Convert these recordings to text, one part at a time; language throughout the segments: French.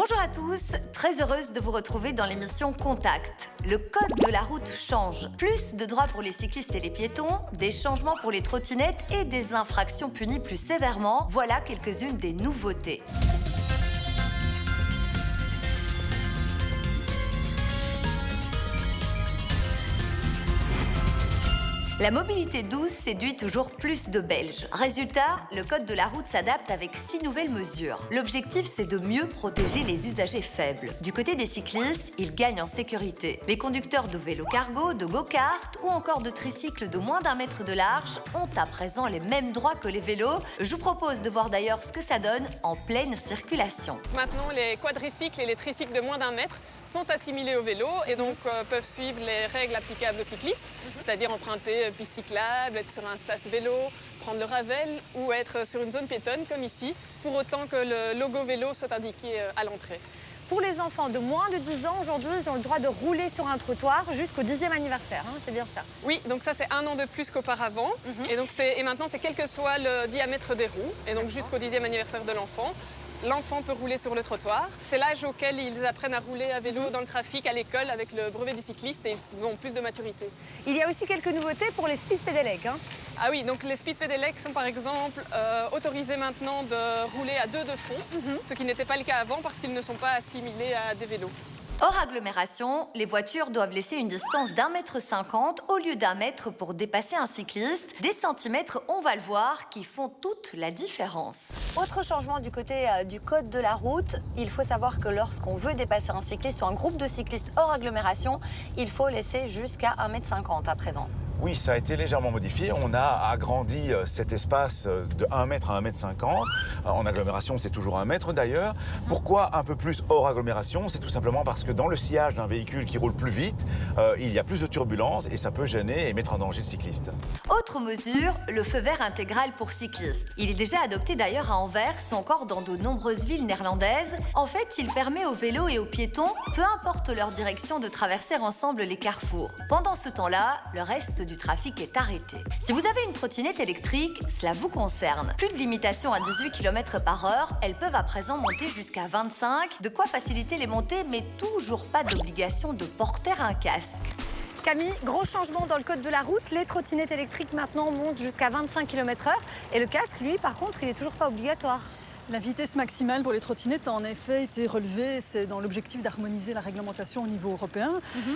Bonjour à tous, très heureuse de vous retrouver dans l'émission Contact. Le code de la route change. Plus de droits pour les cyclistes et les piétons, des changements pour les trottinettes et des infractions punies plus sévèrement. Voilà quelques-unes des nouveautés. La mobilité douce séduit toujours plus de Belges. Résultat, le code de la route s'adapte avec 6 nouvelles mesures. L'objectif, c'est de mieux protéger les usagers faibles. Du côté des cyclistes, ils gagnent en sécurité. Les conducteurs de vélos cargo, de go-kart ou encore de tricycles de moins d'1 mètre de large ont à présent les mêmes droits que les vélos. Je vous propose de voir d'ailleurs ce que ça donne en pleine circulation. Maintenant, les quadricycles et les tricycles de moins d'1 mètre sont assimilés aux vélos et donc peuvent suivre les règles applicables aux cyclistes, c'est-à-dire emprunter piste cyclable, être sur un sas vélo, prendre le Ravel ou être sur une zone piétonne comme ici, pour autant que le logo vélo soit indiqué à l'entrée. Pour les enfants de moins de 10 ans, aujourd'hui, ils ont le droit de rouler sur un trottoir jusqu'au 10e anniversaire, c'est bien ça? Oui, donc ça c'est 1 an de plus qu'auparavant. Et maintenant c'est quel que soit le diamètre des roues, et donc jusqu'au 10e anniversaire de l'enfant. L'enfant peut rouler sur le trottoir. C'est l'âge auquel ils apprennent à rouler à vélo dans le trafic, à l'école, avec le brevet du cycliste, et ils ont plus de maturité. Il y a aussi quelques nouveautés pour les speed pédélec. Ah oui, donc les speed pédélec sont par exemple autorisés maintenant de rouler à 2 de front, ce qui n'était pas le cas avant parce qu'ils ne sont pas assimilés à des vélos. Hors agglomération, les voitures doivent laisser une distance d'1,50 m au lieu d'1 mètre pour dépasser un cycliste. Des centimètres, on va le voir, qui font toute la différence. Autre changement du côté du code de la route, il faut savoir que lorsqu'on veut dépasser un cycliste ou un groupe de cyclistes hors agglomération, il faut laisser jusqu'à 1,50 m à présent. Oui, ça a été légèrement modifié. On a agrandi cet espace de 1 mètre à 1,50 m. En agglomération, c'est toujours 1 mètre d'ailleurs. Pourquoi un peu plus hors agglomération? C'est tout simplement parce que dans le sillage d'un véhicule qui roule plus vite, il y a plus de turbulences et ça peut gêner et mettre en danger le cycliste. Autre mesure, le feu vert intégral pour cyclistes. Il est déjà adopté d'ailleurs à Anvers ou encore dans de nombreuses villes néerlandaises. En fait, il permet aux vélos et aux piétons, peu importe leur direction, de traverser ensemble les carrefours. Pendant ce temps-là, le reste du trafic est arrêté. Si vous avez une trottinette électrique, cela vous concerne. Plus de limitation à 18 km/h, elles peuvent à présent monter jusqu'à 25, de quoi faciliter les montées, mais toujours pas d'obligation de porter un casque. Camille, gros changement dans le code de la route. Les trottinettes électriques maintenant montent jusqu'à 25 km/h et le casque, lui, par contre, il n'est toujours pas obligatoire. La vitesse maximale pour les trottinettes a en effet été relevée, c'est dans l'objectif d'harmoniser la réglementation au niveau européen.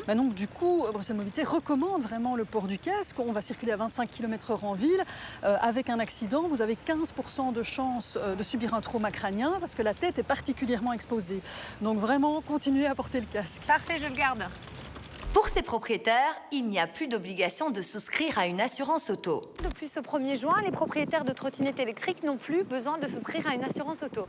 Donc du coup, Bruxelles Mobilité recommande vraiment le port du casque. On va circuler à 25 km/h en ville. Avec un accident, vous avez 15% de chance de subir un trauma crânien parce que la tête est particulièrement exposée. Donc vraiment, continuez à porter le casque. Parfait, je le garde. Pour ces propriétaires, il n'y a plus d'obligation de souscrire à une assurance auto. Depuis ce 1er juin, les propriétaires de trottinettes électriques n'ont plus besoin de souscrire à une assurance auto.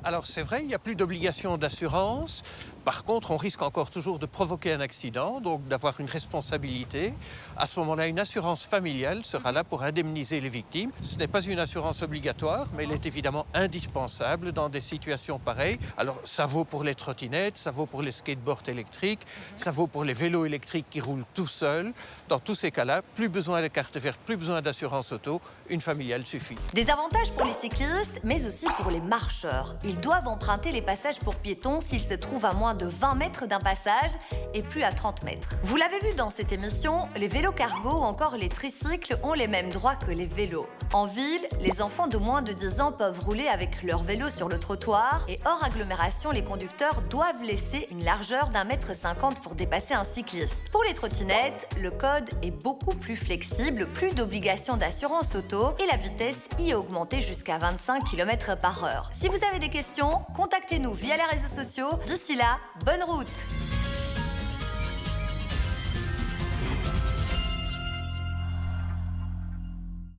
Alors c'est vrai, il n'y a plus d'obligation d'assurance. Par contre, on risque encore toujours de provoquer un accident, donc d'avoir une responsabilité. À ce moment-là, une assurance familiale sera là pour indemniser les victimes. Ce n'est pas une assurance obligatoire, mais elle est évidemment indispensable dans des situations pareilles. Alors ça vaut pour les trottinettes, ça vaut pour les skateboards électriques, ça vaut pour les vélos électriques qui roulent tout seuls. Dans tous ces cas-là, plus besoin de carte verte, plus besoin d'assurance auto, une familiale suffit. Des avantages pour les cyclistes, mais aussi pour les marcheurs. Ils doivent emprunter les passages pour piétons s'ils se trouvent à moins de 20 mètres d'un passage et plus à 30 mètres. Vous l'avez vu dans cette émission, les vélos cargo ou encore les tricycles ont les mêmes droits que les vélos. En ville, les enfants de moins de 10 ans peuvent rouler avec leur vélo sur le trottoir et hors agglomération, les conducteurs doivent laisser une largeur d'1,50 m pour dépasser un cycliste. Pour les trottinettes, le code est beaucoup plus flexible, plus d'obligation d'assurance auto et la vitesse y est augmentée jusqu'à 25 km/h. Si vous avez des questions, contactez-nous via les réseaux sociaux. D'ici là, bonne route!